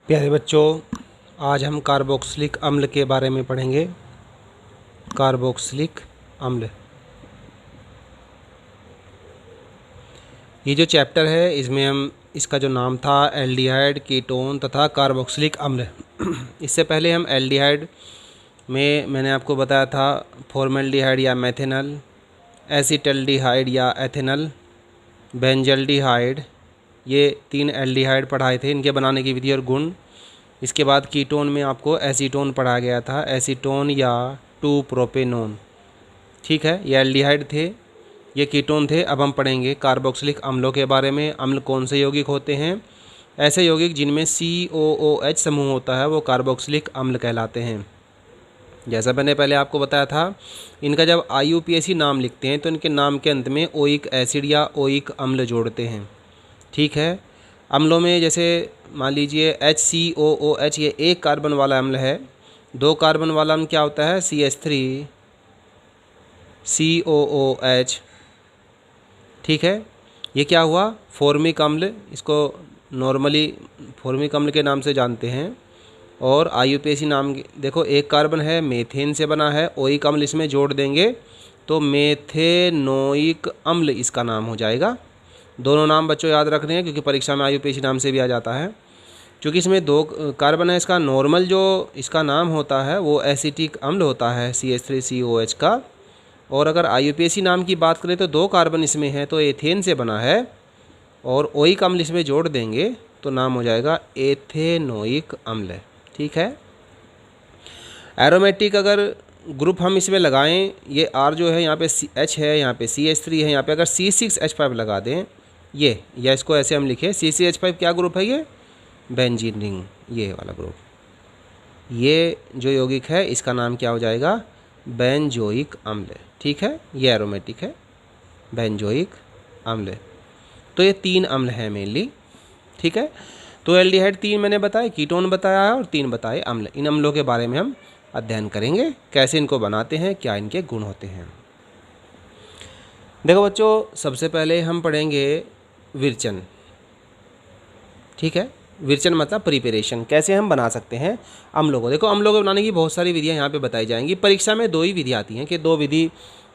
प्यारे बच्चों, आज हम कार्बोक्सिलिक अम्ल के बारे में पढ़ेंगे। कार्बोक्सिलिक अम्ल, ये जो चैप्टर है इसमें हम इसका जो नाम था एल्डिहाइड, कीटोन तथा कार्बोक्सिलिक अम्ल। इससे पहले हम एल्डिहाइड में मैंने आपको बताया था फॉर्मेल्डिहाइड या मेथेनल, एसिटल्डिहाइड या एथेनल, बेंजल्डिहाइड, ये 3 एल्डिहाइड पढ़ाए थे, इनके बनाने की विधि और गुण। इसके बाद कीटोन में आपको एसीटोन पढ़ाया गया था, एसीटोन या 2 प्रोपेनोन। ठीक है, ये एल्डिहाइड थे, ये कीटोन थे। अब हम पढ़ेंगे कार्बोक्सिलिक अम्लों के बारे में। अम्ल कौन से यौगिक होते हैं? ऐसे यौगिक जिनमें COOH समूह होता है वो कार्बोक्सिलिक अम्ल कहलाते हैं। जैसा मैंने पहले आपको बताया था, इनका जब IUPAC नाम लिखते हैं तो इनके नाम के अंत में ओइक एसिड या ओइक अम्ल जोड़ते हैं। ठीक है, अम्लों में जैसे मान लीजिए HCOOH, ये 1 कार्बन वाला अम्ल है। 2 कार्बन वाला अम्ल क्या होता है? CH3COOH। ठीक है, ये क्या हुआ? फॉर्मिक अम्ल, इसको नॉर्मली फॉर्मिक अम्ल के नाम से जानते हैं। और IUPAC नाम देखो, 1 कार्बन है, मेथेन से बना है, ओइक अम्ल इसमें जोड़ देंगे तो मेथेनोइक अम्ल इसका नाम हो जाएगा। दोनों नाम बच्चों याद रखने हैं क्योंकि परीक्षा में IUPAC नाम से भी आ जाता है। क्योंकि इसमें 2 कार्बन है, इसका नॉर्मल जो इसका नाम होता है वो एसिटिक अम्ल होता है CH3COH का। और अगर IUPAC नाम की बात करें तो 2 कार्बन इसमें है तो एथेन से बना है, और ओइक अम्ल इसमें जोड़ देंगे तो नाम हो जाएगा एथेनोइक अम्ल। ठीक है, एरोमेटिक अगर ग्रुप हम इसमें लगाएं, ये R जो है यहाँ पे H है, यहाँ पे CH3 है, यहाँ पे अगर C6H5 लगा दें ये, या इसको ऐसे हम लिखें CCH5 क्या ग्रुप है? ये बेंजीन रिंग, ये वाला ग्रुप। ये जो यौगिक है इसका नाम क्या हो जाएगा? बेंजोइक अम्ल। ठीक है, ये एरोमेटिक है, बेंजोइक अम्ल। तो ये 3 अम्ल हैं मेनली। ठीक है, तो एल्डिहाइड 3 मैंने बताए, कीटोन बताया है और 3 बताए अम्ल। इन अम्लों के बारे में हम अध्ययन करेंगे, कैसे इनको बनाते हैं, क्या इनके गुण होते हैं। देखो बच्चों, सबसे पहले हम पढ़ेंगे विरचन। ठीक है, विरचन मतलब प्रिपरेशन, कैसे हम बना सकते हैं अम्लों को। देखो, अम्लों को बनाने की बहुत सारी विधियां यहाँ पे बताई जाएंगी। परीक्षा में 2 ही विधि आती हैं कि 2 विधि,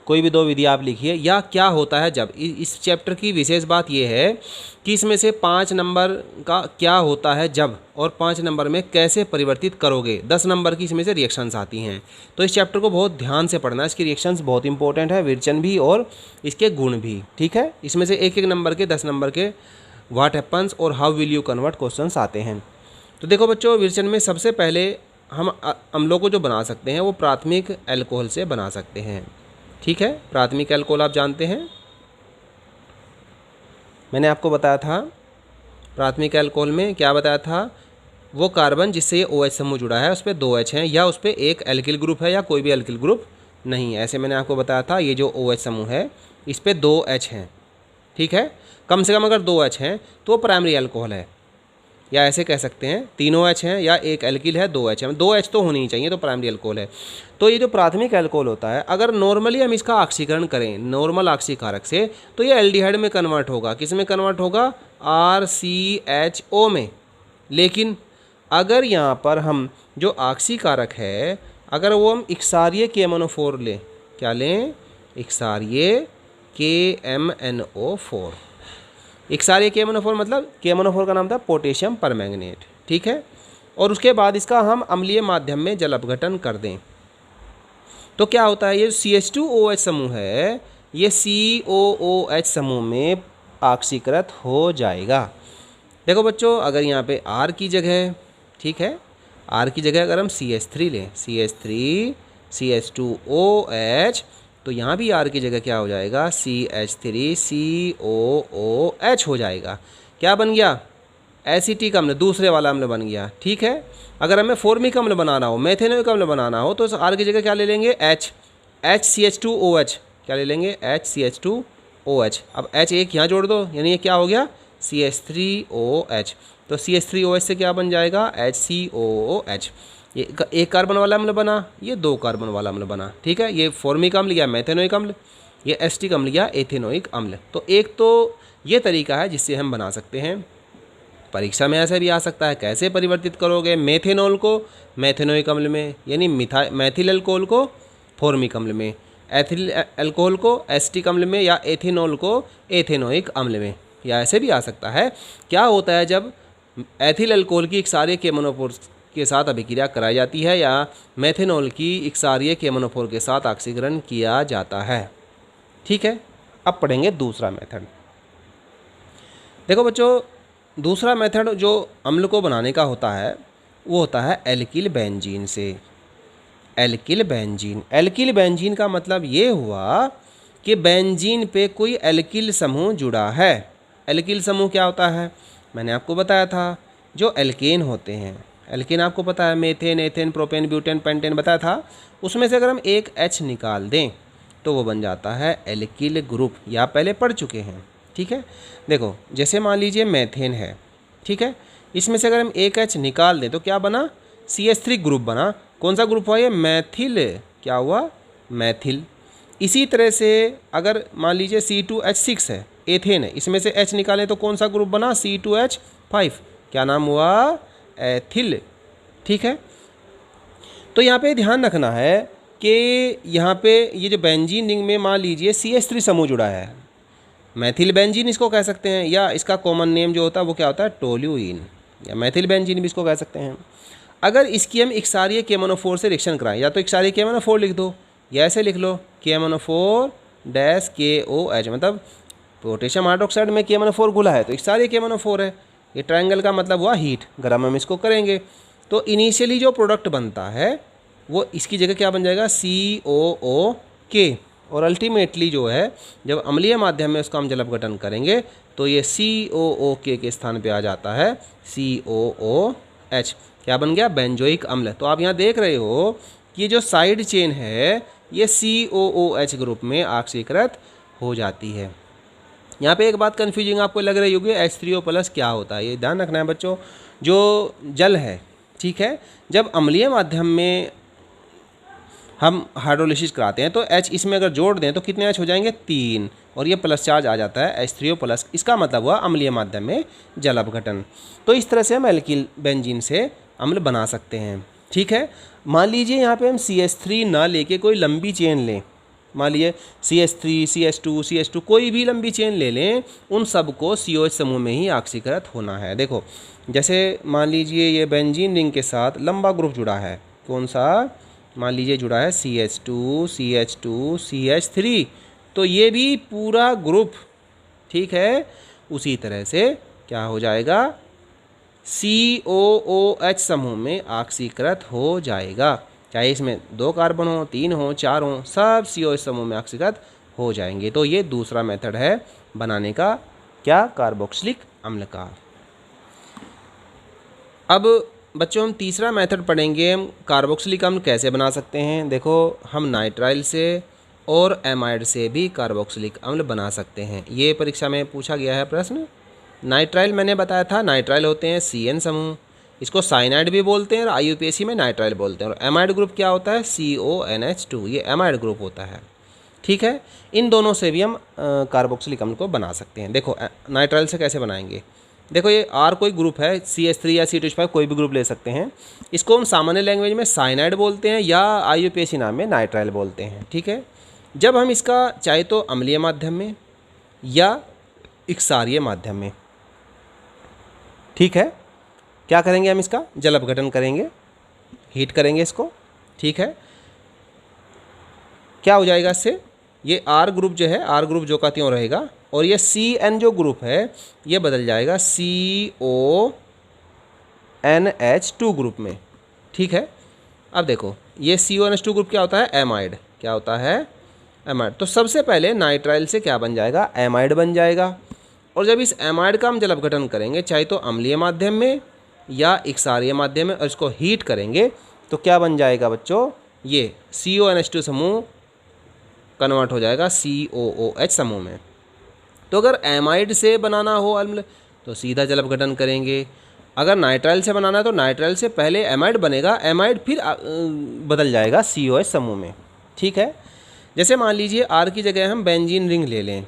कोई भी 2 विधि आप लिखिए। या क्या होता है जब, इस चैप्टर की विशेष बात यह है कि इसमें से 5 नंबर का क्या होता है जब, और 5 नंबर में कैसे परिवर्तित करोगे। 10 नंबर की इसमें से रिएक्शंस आती हैं। तो इस चैप्टर को बहुत ध्यान से पढ़ना, इसकी रिएक्शंस बहुत इंपॉर्टेंट है, विरचन भी और इसके गुण भी। ठीक है, इसमें से 1-1 नंबर के 10 नंबर के व्हाट हैपन्स और how will you convert questions आते हैं। तो देखो बच्चों, विरचन में सबसे पहले हम अम्लों को जो बना सकते हैं वो प्राथमिक अल्कोहल से बना सकते हैं। ठीक है, प्राथमिक अल्कोहल आप जानते हैं, मैंने आपको बताया था प्राथमिक अल्कोहल में क्या बताया था, वो कार्बन जिससे ये OH समूह जुड़ा है उस पर 2 H हैं, या उस पर एक एल्किल ग्रुप है या कोई भी एल्किल ग्रुप नहीं है। ऐसे मैंने आपको बताया था, ये जो OH समूह है इस पर 2 H हैं। ठीक है, कम से कम अगर 2 H हैं तो प्राइमरी अल्कोहल है, या ऐसे कह सकते हैं तीनों H हैं या एक एल्किल है, 2 H है, 2 H तो होनी ही चाहिए, तो प्राइमरी अल्कोहल है। तो ये जो प्राथमिक अल्कोहल होता है, अगर नॉर्मली हम इसका ऑक्सीकरण करें नॉर्मल ऑक्सीकारक से तो ये एल्डिहाइड में कन्वर्ट होगा। किस में कन्वर्ट होगा? RCHO में। लेकिन अगर यहाँ पर हम जो ऑक्सीकारक है, अगर वो हम इक्सारिय KMNO4 लें, क्या लें? इक्सारिय KMNO4। इक्सारिय KMNO4 मतलब KMNO4 का नाम था पोटेशियम परमैंगनेट। ठीक है, और उसके बाद इसका हम अम्लीय माध्यम में जल अपघटन कर दें तो क्या होता है? ये CH2OH समूह है, ये COOH समूह में ऑक्सीकृत हो जाएगा। देखो बच्चों, अगर यहाँ पे R की जगह, ठीक है, R की जगह अगर हम CH3 लें, CH3 CH2OH, तो यहाँ भी R की जगह क्या हो जाएगा? CH3COOH हो जाएगा। क्या बन गया? एसिटिक अम्ल, दूसरे वाला अम्ल बन गया। ठीक है, अगर हमें फॉर्मिक अम्ल बनाना हो, मेथेनोइक अम्ल बनाना हो तो R की जगह क्या ले लेंगे? HCH2OH, क्या ले लेंगे? HCH2OH। अब H एक यहाँ जोड़ दो, यानी ये क्या हो गया? CH3OH। तो CH3OH से क्या बन जाएगा? HCOOH। ये 1 कार्बन वाला अम्ल बना, ये 2 कार्बन वाला अम्ल बना। ठीक है, ये फॉर्मिक अम्ल या मेथेनोइक अम्ल, ये एस्टिक अम्ल या एथेनोइक अम्ल। तो एक तो ये तरीका है जिससे हम बना सकते हैं परीक्षा में ऐसे भी आ सकता है। कैसे परिवर्तित करोगे? मेथेनॉल को मेथेनोइक अम्ल में, यानी मैथिल अल्कोहल को फॉर्मिक अम्ल में, एथिल अल्कोहल को एसिटिक अम्ल में, या एथेनॉल को एथेनोइक अम्ल में, या ऐसे भी आ सकता है। क्या होता है जब एथिल अल्कोहल की इक्सारिय केमोनोफोर के साथ अभिक्रिया कराई जाती है या मेथेनॉल की इक्सारिय केमोनोफोर के साथ ऑक्सीकरण किया जाता है। ठीक है, अब पढ़ेंगे दूसरा मेथड। देखो बच्चों, दूसरा मेथड जो अम्ल को बनाने का होता है वो होता है एल्किल बेंजीन से। एल्किल बेंजीन, एल्किल बेंजीन का मतलब ये हुआ कि बेंजीन पे कोई एल्किल समूह जुड़ा है। एल्किल समूह क्या होता है? मैंने आपको बताया था, जो एल्केन होते हैं, एल्केन आपको पता है, methane, ethane, propane, butane, pentane बताया था। उसमें से अगर हम एक H निकाल दें तो वो बन जाता है एल्किल ग्रुप, या पहले पढ़ चुके हैं। ठीक है, देखो जैसे मान लीजिए मेथेन है, ठीक है, इसमें से अगर हम एक H निकाल दें तो क्या बना? CH3 ग्रुप बना। कौन सा ग्रुप हुआ ये? मैथिल। क्या हुआ? मैथिल। इसी तरह से अगर मान लीजिए C2H6 है, एथेन है, इसमें से H निकालें तो कौन सा ग्रुप बना? C2H5। क्या नाम हुआ? एथिल। ठीक है, तो यहाँ पे ध्यान रखना है कि यहाँ पे ये जो बेंजीन रिंग में मान लीजिए CH3 समूह जुड़ा है, मैथिल बेंजीन इसको कह सकते हैं, या इसका कॉमन नेम जो होता है वो क्या होता है? टोल्यूइन, या मैथिल बेंजीन भी इसको कह सकते हैं। अगर इसकी हम इक्सारिय केमोनोफोर से रिएक्शन कराएं, या तो इक्सारिय केमोनोफोर लिख दो या ऐसे लिख लो केमोनोफोर डैश KOH, मतलब पोटेशियम हाइड्रोक्साइड में केमोनोफोर घुला है तो इक्सारिय केमोनोफोर है। ये ट्रायंगल का मतलब हुआ हीट, गर्म हम इसको करेंगे तो इनिशियली जो प्रोडक्ट बनता है वो इसकी जगह क्या बन जाएगा? COOK, और अल्टीमेटली जो है जब अम्लीय माध्यम में उसका हम जल अपघटन करेंगे तो ये COOK के स्थान पे आ जाता है COOH। क्या बन गया? बेंजोइक अम्ल। तो आप यहाँ देख रहे हो कि ये जो साइड चेन है ये COOH ग्रुप में ऑक्सीकृत हो जाती है। यहाँ पे एक बात कन्फ्यूजिंग आपको लग रही होगी, H3O+ क्या होता है? ये ध्यान रखना है बच्चों, जो जल है, ठीक है, जब अम्लीय माध्यम में हम हाइड्रोलिसिस कराते हैं तो H इसमें अगर जोड़ दें तो कितने H हो जाएंगे? 3, और ये प्लस चार्ज आ जाता है H3O+। इसका मतलब हुआ अम्लीय माध्यम में जल अपघटन। तो इस तरह से हम एल्किल बेंजीन से अम्ल बना सकते हैं। ठीक है, मान लीजिए यहाँ पे हम CH3 ना लेके कोई लंबी चेन लें, मान लीजिए CH3, CH2 कोई भी लंबी चेन ले लें, उन सब को COH समूह में ही ऑक्सीकृत होना है। देखो जैसे मान लीजिए ये बेंजीन रिंग के साथ लंबा ग्रुप जुड़ा है, कौन सा? मान लीजिए जुड़ा है CH2, CH2, CH3, तो ये भी पूरा ग्रुप, ठीक है, उसी तरह से क्या हो जाएगा? COOH समूह में ऑक्सीकृत हो जाएगा। चाहे इसमें 2 कार्बन हो, 3 हो, 4 हो, सब COH समूह में ऑक्सीकृत हो जाएंगे। तो ये दूसरा मेथड है बनाने का, क्या? कार्बोक्सिलिक अम्ल का। अब बच्चों हम तीसरा मेथड पढ़ेंगे, हम कार्बोक्सिलिक अम्ल कैसे बना सकते हैं। देखो हम नाइट्राइल से और एमाइड से भी कार्बोक्सिलिक अम्ल बना सकते हैं। ये परीक्षा में पूछा गया है प्रश्न। नाइट्राइल मैंने बताया था, नाइट्राइल होते हैं CN समूह, इसको साइनाइड भी बोलते हैं और IUPAC में नाइट्राइल बोलते हैं। और एमाइड ग्रुप क्या होता है? CONH2, ये एमाइड ग्रुप होता है। ठीक है, इन दोनों से भी हम कार्बोक्सिलिक अम्ल को बना सकते हैं। देखो नाइट्राइल से कैसे बनाएंगे? देखो ये R कोई ग्रुप है, CH3 या C2H5 कोई भी ग्रुप ले सकते हैं। इसको हम सामान्य लैंग्वेज में साइनाइड बोलते हैं या IUPAC नाम में नाइट्राइल बोलते हैं। ठीक है, जब हम इसका चाहे तो अम्लीय माध्यम में या इक्सारिय माध्यम में, ठीक है, क्या करेंगे? हम इसका जल अपघटन करेंगे, हीट करेंगे इसको। ठीक है, क्या हो जाएगा इससे? ये R ग्रुप जो है, R ग्रुप जो का त्यों रहेगा, और ये CN जो ग्रुप है ये बदल जाएगा CONH2 ग्रुप में। ठीक है, अब देखो ये CONH2 ग्रुप क्या होता है? एमाइड। क्या होता है? एमाइड। तो सबसे पहले नाइट्राइल से क्या बन जाएगा? एमाइड बन जाएगा। और जब इस एमाइड का हम जल अपघटन करेंगे, चाहे तो अम्लीय माध्यम में या इक्सारिय माध्यम में, और इसको हीट करेंगे तो क्या बन जाएगा बच्चों? ये CONH2 समूह कन्वर्ट हो जाएगा COOH समूह में। तो अगर एमाइड से बनाना हो अम्ल तो सीधा जल अपघटन करेंगे, अगर नाइट्राइल से बनाना है तो नाइट्राइल से पहले एमाइड बनेगा, एमाइड फिर बदल जाएगा COH समूह में। ठीक है, जैसे मान लीजिए R की जगह हम बेंजीन रिंग ले लें,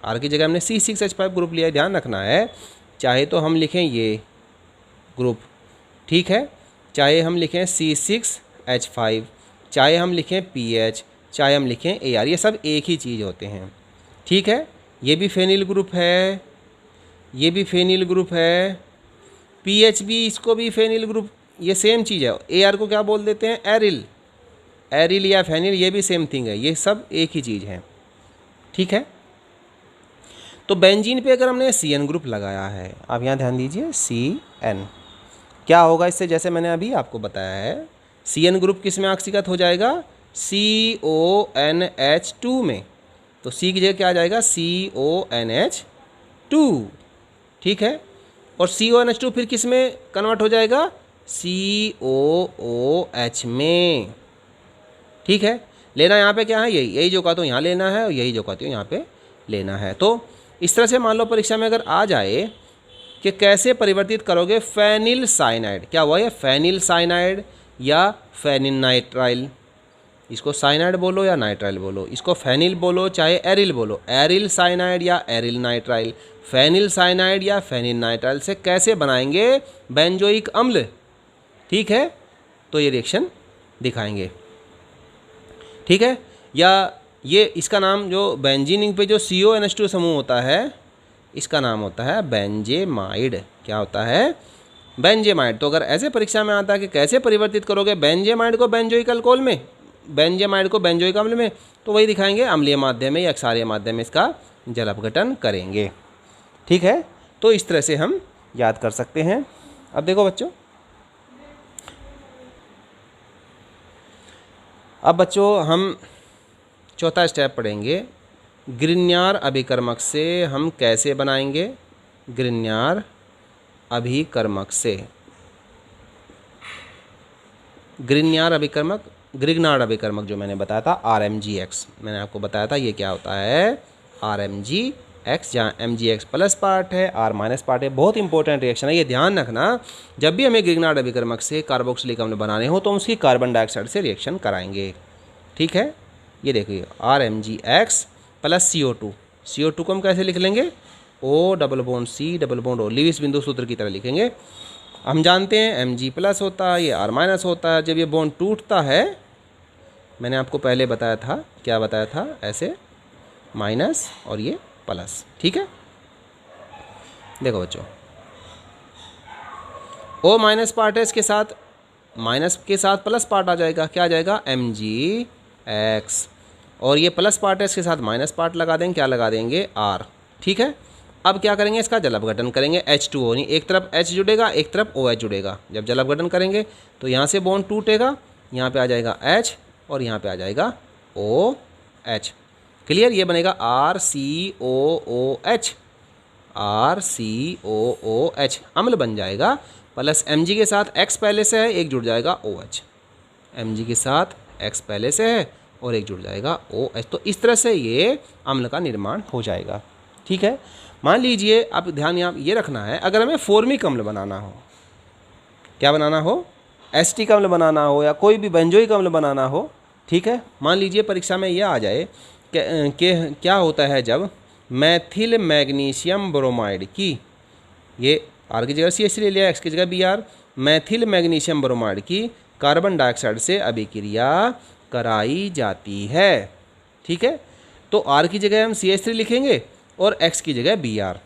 R की जगह हमने C6H5 ग्रुप लिया है, ध्यान रखना है चाहे तो हम लिखें ये ग्रुप, ठीक है, चाहे हम लिखें C6H5, चाहे हम लिखें PH, चाहे हम लिखें AR, ये सब एक ही चीज़ होते हैं, ठीक है। ये भी फेनिल ग्रुप है, ये भी फेनिल ग्रुप है, PH भी, इसको भी फेनिल ग्रुप, ये सेम चीज़ है। AR को क्या बोल देते हैं, एरिल, एरिल या फेनिल, ये भी सेम थिंग है, ये सब एक ही चीज़ है, ठीक है। तो बेंजीन पे अगर हमने CN ग्रुप लगाया है, आप यहाँ ध्यान दीजिए, CN, क्या होगा इससे, जैसे मैंने अभी आपको बताया है, CN ग्रुप किस में ऑक्सीकृत हो जाएगा, CONH2 में। तो C की जगह क्या आ जाएगा, CONH2, ठीक है। और CONH2 फिर किस में कन्वर्ट हो जाएगा, COOH में, ठीक है। लेना यहाँ पे क्या है, यही जो कहते हो यहाँ लेना है, और यही जो कहते हो यहाँ पे लेना है। तो इस तरह से मान लो परीक्षा में अगर आ जाए कि कैसे परिवर्तित करोगे फेनिल साइनाइड, क्या हुआ ये, फेनिल साइनाइड या फेनिल नाइट्राइल, इसको साइनाइड बोलो या नाइट्राइल बोलो, इसको फेनिल बोलो चाहे एरिल बोलो, एरिल साइनाइड या एरिल नाइट्राइल, फेनिल साइनाइड या फेनिल नाइट्राइल से कैसे बनाएंगे बेंजोइक अम्ल, ठीक है। तो ये रिएक्शन दिखाएंगे, ठीक है। या ये इसका नाम जो बेंजीनिंग पे जो CONH2 समूह होता है, इसका नाम होता है बेंजेमाइड, क्या होता है, बेंजेमाइड। तो अगर ऐसे परीक्षा में आता है कि कैसे परिवर्तित करोगे बेंजेमाइड को बेंजोइक अल्कोहल में, बेंजेमाइड को बेंजोइक अम्ल में, तो वही दिखाएंगे, अम्लीय माध्यम में या क्षारीय माध्यम में इसका जल अपघटन करेंगे, ठीक है। तो इस तरह से हम याद कर सकते हैं। अब देखो बच्चों, अब बच्चों हम चौथा स्टेप पढ़ेंगे, ग्रिग्नार्ड अभिकर्मक से हम कैसे बनाएंगे, ग्रिग्नार्ड अभिकर्मक से, ग्रिग्नार्ड अभिकर्मक जो मैंने बताया था RMGX, मैंने आपको बताया था ये क्या होता है, RMGX, जहाँ MgX प्लस पार्ट है, R माइनस पार्ट है। बहुत इंपॉर्टेंट रिएक्शन है, ये ध्यान रखना, जब भी हमें ग्रिग्नार्ड अभिकर्मक से कार्बोक्सिलिक अम्ल बनाने हो तो उसकी कार्बन डाइऑक्साइड से रिएक्शन कराएंगे, ठीक है। ये देखिए RMGX प्लस CO2 को हम कैसे लिख लेंगे, O double bond C double bond O, Lewis बिंदु सूत्र की तरह लिखेंगे। हम जानते हैं Mg प्लस होता है, ये R माइनस होता है। जब ये बॉन्ड टूटता है, मैंने आपको पहले बताया था, क्या बताया था, ऐसे माइनस और ये प्लस, ठीक है। देखो बच्चों, O माइनस पार्ट है, इसके साथ माइनस के साथ प्लस पार्ट आ जाएगा, क्या आ जाएगा, MgX, और ये प्लस पार्ट है, इसके साथ माइनस पार्ट लगा देंगे, क्या लगा देंगे, R, ठीक है। अब क्या करेंगे, इसका जल अपघटन करेंगे, H2O, नहीं, एक तरफ H जुड़ेगा, एक तरफ OH जुड़ेगा। जब जल अपघटन करेंगे तो यहाँ से बॉन्ड टूटेगा, यहाँ पे आ जाएगा H और यहाँ पे आ जाएगा OH, क्लियर। ये बनेगा RCOOH, RCOOH अम्ल बन जाएगा, प्लस Mg के साथ X पहले से है, एक जुड़ जाएगा OH, Mg के साथ X पहले से है और एक जुड़ जाएगा OH। तो इस तरह से ये अम्ल का निर्माण हो जाएगा, ठीक है। मान लीजिए, आप ध्यान यहाँ ये रखना है, अगर हमें फॉर्मिक अम्ल बनाना हो, क्या बनाना हो, एसिटिक अम्ल बनाना हो या कोई भी बेंजोइक अम्ल बनाना हो, ठीक है। मान लीजिए परीक्षा में यह आ जाए कि क्या होता है जब मैथिल मैग्नीशियम ब्रोमाइड की, ये R की जगह CH ले लिया, X की जगह Br, मैथिल मैग्नीशियम ब्रोमाइड की कार्बन डाइऑक्साइड से अभिक्रिया कराई जाती है, ठीक है। तो R की जगह हम CH3 लिखेंगे और X की जगह Br।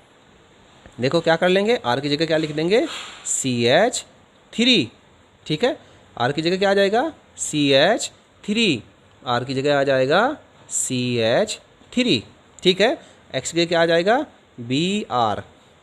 देखो क्या कर लेंगे, R की जगह क्या लिख देंगे, CH3, ठीक है। R की जगह क्या आ जाएगा, CH3, R की जगह आ जाएगा CH3, ठीक है। X की जगह क्या आ जाएगा, Br,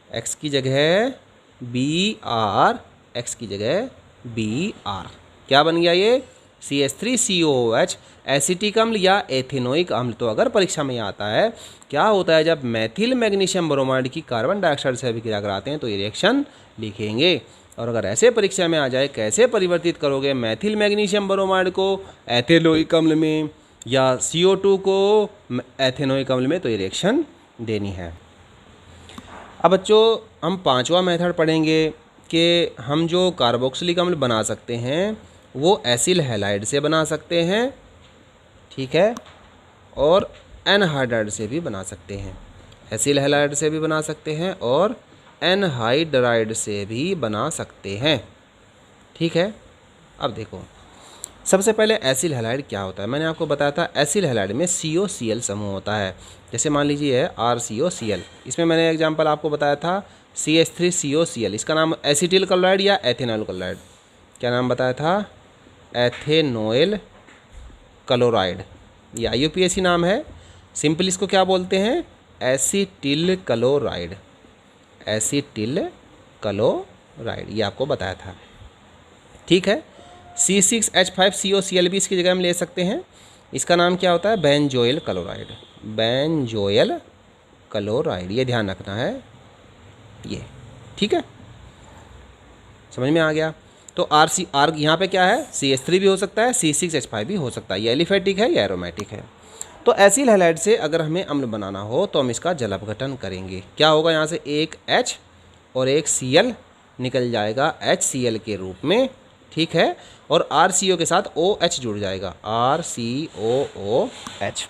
X की जगह Br, X की जगह Br, क्या बन गया ये, CH3COOH, एसिटिक अम्ल या एथेनोइक अम्ल। तो अगर परीक्षा में आता है, क्या होता है जब मैथिल मैग्नीशियम ब्रोमाइड की कार्बन डाइऑक्साइड से अभिक्रिया कराते हैं, तो ये रिएक्शन लिखेंगे। और अगर ऐसे परीक्षा में आ जाए, कैसे परिवर्तित करोगे मैथिल मैग्नीशियम ब्रोमाइड को एथेनोइक अम्ल में या CO2 को एथेनोइक अम्ल में, तो ये रिएक्शन देनी है। अब बच्चों हम पांचवा मेथड पढ़ेंगे कि हम जो कार्बोक्सिलिक अम्ल बना सकते हैं वो एसिल हैलाइड से बना सकते हैं, ठीक है, और एनहाइड्राइड से भी बना सकते हैं। एसिल हैलाइड से भी बना सकते हैं और एनहाइड्राइड से भी बना सकते हैं। ठीक है, अब देखो सबसे पहले एसिल हैलाइड क्या होता है। मैंने आपको बताया था एसिल हैलाइड में COCl समूह होता है। जैसे मान लीजिए है RCOCl, इसमें मैंने एग्जांपल आपको बताया था CH3COCl, इसका नाम एसिटिल क्लोराइड या एथेनॉल क्लोराइड, क्या नाम बताया था, एथेनोइल क्लोराइड, ये IUPAC नाम है। सिंपल इसको क्या बोलते हैं, एसिटिल क्लोराइड, एसिटिल क्लोराइड, ये आपको बताया था। ठीक है, C6H5COCl भी इसकी जगह हम ले सकते हैं, इसका नाम क्या होता है, बेंजोइल क्लोराइड, बेंजोइल क्लोराइड, ये ध्यान रखना है ये। ठीक है, समझ में आ गया। तो R यहाँ पे क्या है, CH3 भी हो सकता है, C6H5 भी हो सकता है, ये एलिफेटिक है या एरोमेटिक है। तो एसिल हैलाइड से अगर हमें अम्ल बनाना हो तो हम इसका जल अपघटन करेंगे। क्या होगा, यहाँ से एक H और एक Cl निकल जाएगा HCl के रूप में। ठीक है, और RCO के साथ OH जुड़ जाएगा, RCOOH।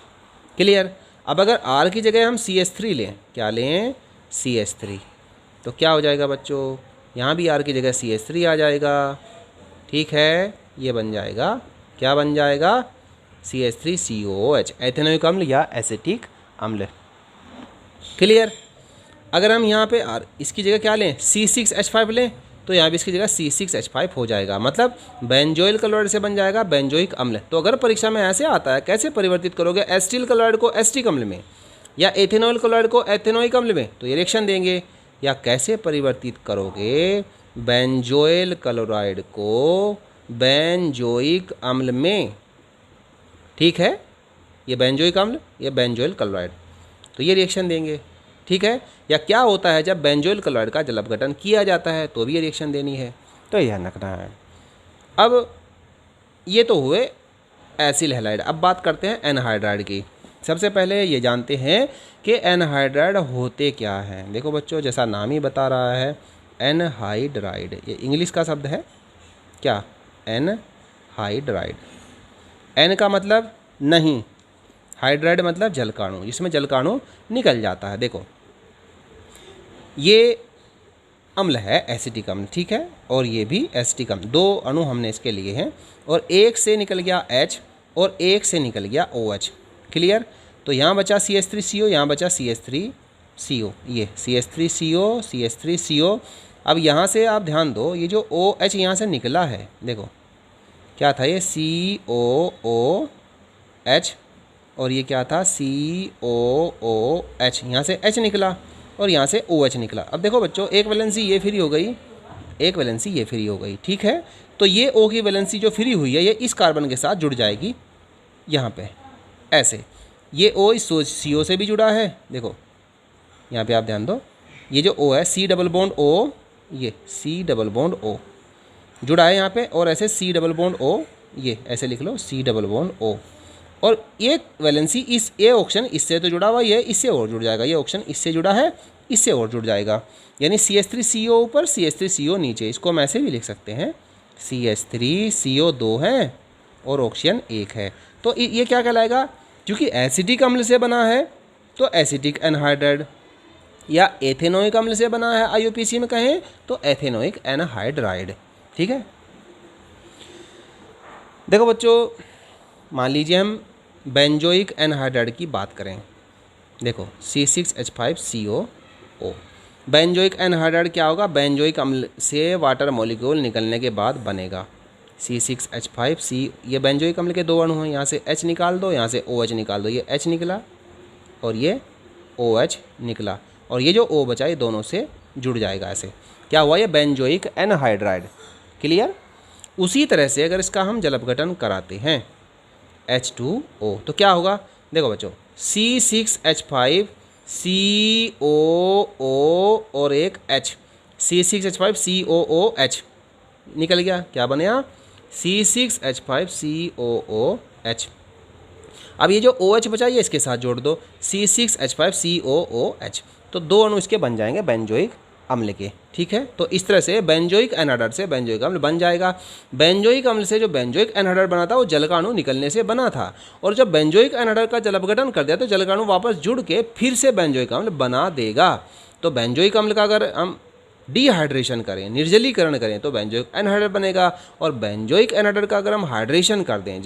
क्लियर। अब अगर R की जगह हम CH3 लें, क्या लें, CH3, तो क्या हो जाएगा बच्चों, यहाँ भी R की जगह CH3 आ जाएगा। ठीक है, ये बन जाएगा, क्या बन जाएगा, CH3COOH, एथेनोइक अम्ल या एसिटिक अम्ल। क्लियर। अगर हम यहाँ पे इसकी जगह क्या लें, C6H5 लें, तो यहाँ भी इसकी जगह C6H5 हो जाएगा, मतलब बेंजोइल क्लोराइड से बन जाएगा बेंजोइक अम्ल। तो अगर परीक्षा में ऐसे आता है, कैसे परिवर्तित करोगे एसिटिल क्लोराइड को एसिटिक अम्ल में या एथेनॉल क्लोराइड को एथेनोइक अम्ल में, तो ये रिएक्शन देंगे। या कैसे परिवर्तित करोगे बेंजोइल क्लोराइड को बेंजोइक अम्ल में। ठीक है, ये बेंजोइक अम्ल, ये बेंजोइल क्लोराइड, तो ये रिएक्शन देंगे। ठीक है, या क्या होता है जब बेंजोइल क्लोराइड का जल अपघटन किया जाता है तो भी ये रिएक्शन देनी है, तो ये ध्यान रखना है। अब ये तो हुए एसिल हैलाइड। अब बात करते हैं एनहाइड्राइड की। सबसे पहले ये जानते हैं कि एनहाइड्राइड होते क्या हैं। देखो बच्चों, जैसा नाम ही बता रहा है एनहाइड्राइड, ये इंग्लिश का शब्द है, क्या, एनहाइड्राइड। एन का मतलब नहीं, हाइड्राइड मतलब जलकाणु, जिसमें जलकाणु निकल जाता है। देखो ये अम्ल है एसिटिक अम्ल, ठीक है, और ये भी एसिटिक अम्ल, दो अणु हमने इसके लिए हैं, और एक से निकल गया H और एक से निकल गया OH। क्लियर। तो यहाँ बचा CH3CO, यहाँ बचा CH3CO, ये CH3CO, CH3CO। अब यहाँ से आप ध्यान दो, ये जो OH यहाँ से निकला है, देखो क्या था, ये COOH, और ये क्या था, COOH, यहाँ से H निकला और यहाँ से OH निकला। अब देखो बच्चों, एक वैलेंसी ये फ्री हो गई, एक वैलेंसी ये फ्री हो गई। ठीक है, तो ये O की वैलेंसी जो फ्री हुई है, ये इस कार्बन के साथ जुड़ जाएगी यहाँ पे ऐसे। ये O इस CO से भी जुड़ा है, देखो यहाँ पे आप ध्यान दो, ये जो O है C डबल बॉन्ड O, ये C डबल बॉन्ड O जुड़ा है यहाँ पे, और ऐसे C डबल बॉन्ड O, ये ऐसे लिख लो C डबल बॉन्ड O। और ये वैलेंसी इस ये ऑप्शन इससे तो जुड़ा हुआ, ये इससे और जुड़ जाएगा, ये ऑप्शन इससे जुड़ा है, इससे और जुड़ जाएगा, यानी CH3CO ऊपर CH3CO नीचे। इसको हम ऐसे भी लिख सकते हैं, CH3CO 2 है और ऑक्सीजन 1 है। तो ये क्या कहलाएगा, क्योंकि एसिटिक अम्ल से बना है तो एसिटिक एनहाइड्राइड, या एथेनोइक अम्ल से बना है IUPAC में कहें तो एथेनोइक एनहाइड्राइड। ठीक है। देखो बच्चों, मान लीजिए हम बेंजोइक एनहाइड्राइड की बात करें, देखो C6H5CO। बेंजोइक एनहाइड्राइड क्या होगा, बेंजोइक अम्ल से वाटर मॉलिक्यूल निकलने के बाद बनेगा C6H5C। ये बेंजोइक अम्ल के दो अणु हैं, यहाँ से H निकाल दो, यहाँ से OH निकाल दो, ये H निकला और ये OH निकला, और ये जो O बचा ये दोनों से जुड़ जाएगा, ऐसे क्या हुआ, ये बेंजोइक एनहाइड्राइड। क्लियर। उसी तरह से अगर इसका हम जल अपघटन कराते हैं H2O, तो क्या होगा, देखो बच्चों, C6H5COO और एक H, C6H5COOH निकल गया, क्या बनेगा, C6H5COOH। अब ये जो OH बचा ये इसके साथ जोड़ दो, C6H5COOH, तो दो अणु इसके बन जाएंगे बेंजोइक अम्ल के। ठीक है, तो इस तरह से बेंजोइक एनहाइड्राइड से बेंजोइक अम्ल बन जाएगा। बेंजोइक अम्ल से जो बेंजोइक एनहाइड्राइड बना था वो जलकाणु निकलने से बना था, और जब बेंजोइक एनहाइड्राइड का जल अपघटन कर दिया तो जलकाणु वापस जुड़ के फिर से बेंजोइक अम्ल बना देगा। तो बेंजोइक अम्ल का अगर हम डिहाइड्रेशन करें, निर्जलीकरण करें, तो बेंजोइक एनहाइड्रेट बनेगा। और बेंजोइक एनहाइड्रेट का अगर हम हाइड्रेशन कर दें,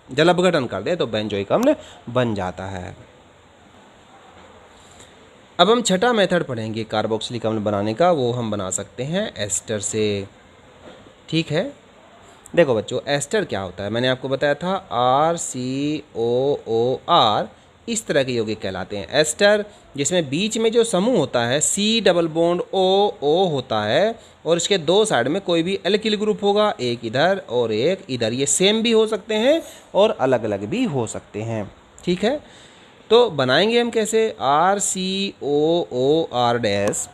जल अपघटन कर दें, तो बेंजोइक अम्ल बन जाता है। अब हम छठा मेथड पढ़ेंगे कार्बोक्सिलिक अम्ल बनाने का, वो हम बना सकते हैं एस्टर से। ठीक है, देखो बच्चों, एस्टर क्या होता है, मैंने आपको बताया था RCOOR इस तरह के यौगिक कहलाते हैं एस्टर, जिसमें बीच में जो समूह होता है C डबल बॉन्ड OO होता है, और इसके दो साइड में कोई भी एल्किल ग्रुप होगा, एक इधर और एक इधर। ये सेम भी हो सकते हैं और अलग अलग भी हो सकते हैं। ठीक है, तो बनाएंगे हम कैसे, RCOOR डैश,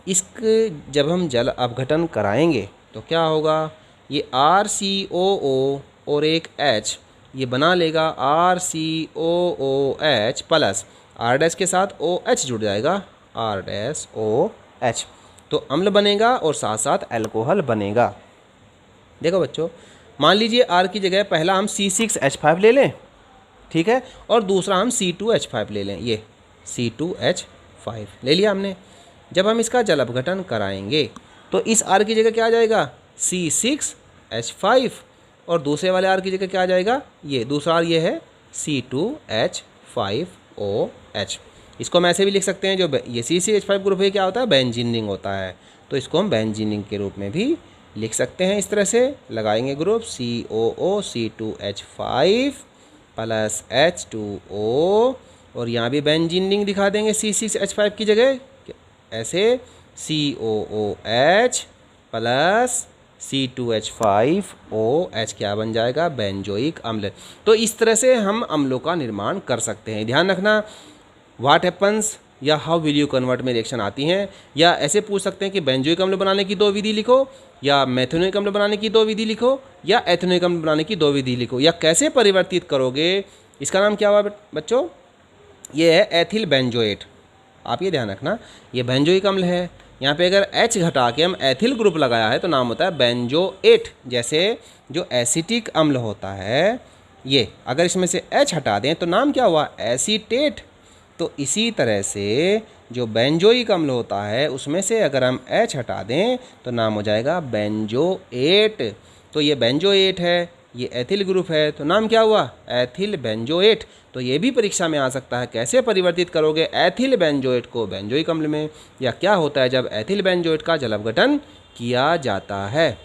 इसके जब हम जल अपघटन कराएंगे तो क्या होगा, ये RCOO और एक H ये बना लेगा RCOOH प्लस R डैश के साथ OH जुड़ जाएगा R-OH, तो अम्ल बनेगा और साथ साथ अल्कोहल बनेगा। देखो बच्चों, मान लीजिए R की जगह पहला हम C6H5 ले लें, ठीक है, और दूसरा हम C2H5 ले लें, ये C2H5 ले लिया हमने। जब हम इसका जल अपघटन कराएंगे तो इस R की जगह क्या आ जाएगा, C6H5, और दूसरे वाले R की जगह क्या आ जाएगा, ये दूसरा R ये है C2H5OH। इसको हम ऐसे भी लिख सकते हैं, जो ये C6H5 ग्रुप है क्या होता है, बेंजीन रिंग होता है, तो इसको हम बेंजीन रिंग के रूप में भी लिख सकते हैं। इस तरह से लगाएंगे group COO C2H5 plus H2O, और यहाँ भी बेंजीन रिंग दिखा देंगे C6H5 की जगह ऐसे COOH प्लस C2H5OH क्या बन जाएगा, बेंजोइक अम्ल। तो इस तरह से हम अम्लों का निर्माण कर सकते हैं। ध्यान रखना, व्हाट हैपन्स या हाउ विल यू कन्वर्ट में रिएक्शन आती हैं, या ऐसे पूछ सकते हैं कि बेंजोइक अम्ल बनाने की दो विधि लिखो, या मेथनोइक अम्ल बनाने की दो विधि लिखो, या एथेनोइक अम्ल बनाने की दो विधि लिखो, या कैसे परिवर्तित करोगे। इसका नाम क्या हुआ बच्चों, ये है एथिल बेंजोएट। आप ये ध्यान रखना, ये बेंजोइक अम्ल है, यहाँ पे अगर H घटा के हम एथिल ग्रुप लगाया है तो नाम होता है बेंजोएट। जैसे जो एसिटिक अम्ल होता है, ये अगर इसमें से H हटा दें तो नाम क्या हुआ, एसीटेट। तो इसी तरह से जो बेंजोइक अम्ल होता है उसमें से अगर हम H हटा दें तो नाम हो जाएगा बेंजोएट। तो ये बेंजोएट है, ये एथिल ग्रुप है, तो नाम क्या हुआ, एथिल बेंजोएट। तो ये भी परीक्षा में आ सकता है, कैसे परिवर्तित करोगे एथिल बेंजोएट को बेंजोइक अम्ल में, या क्या होता है जब एथिल बेंजोएट का जल अपघटन किया जाता है।